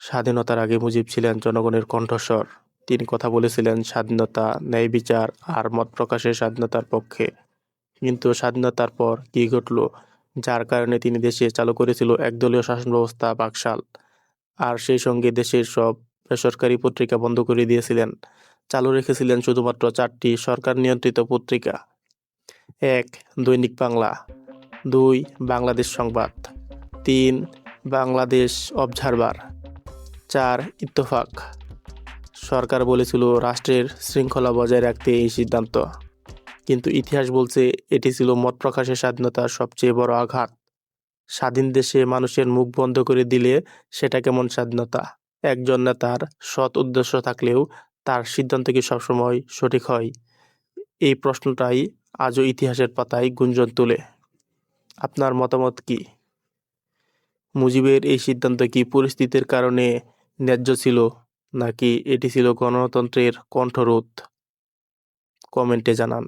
স্বাধীনতার আগে মুজিব ছিলেন জনগণের কণ্ঠস্বর। তিনি কথা বলেছিলেন স্বাধীনতা, ন্যায় বিচার আর মত প্রকাশের স্বাধীনতার পক্ষে। কিন্তু স্বাধীনতার পর কী ঘটল, যার কারণে তিনি দেশে চালু করেছিল একদলীয় শাসন ব্যবস্থা, বাকশাল, আর সেই সঙ্গে দেশের সব বেসরকারি পত্রিকা বন্ধ করে দিয়েছিলেন। চালু রেখেছিলেন শুধুমাত্র 4টি সরকার নিয়ন্ত্রিত পত্রিকা: 1. দৈনিক বাংলা, 2. বাংলাদেশ সংবাদ, 3. বাংলাদেশ অবজারভার, 4. ইত্তেফাক। সরকার বলেছিল রাষ্ট্রের শৃঙ্খলা বজায় রাখতে এই সিদ্ধান্ত, কিন্তু ইতিহাস বলছে এটি ছিল মত প্রকাশের স্বাধীনতার সবচেয়ে বড় আঘাত। স্বাধীন দেশে মানুষের মুখ বন্ধ করে দিলে সেটা কেমন স্বাধীনতা? একজন নেতার সৎ উদ্দেশ্য থাকলেও তার সিদ্ধান্ত কি সবসময় সঠিক হয়? এই প্রশ্নটাই আজও ইতিহাসের পাতায় গুঞ্জন তোলে। আপনার মতামত কি? মুজিবের এই সিদ্ধান্ত কি পরিস্থিতির কারণে ন্যায্য ছিল, নাকি এটি ছিল গণতন্ত্রের কণ্ঠরোধ? কমেন্টে জানান।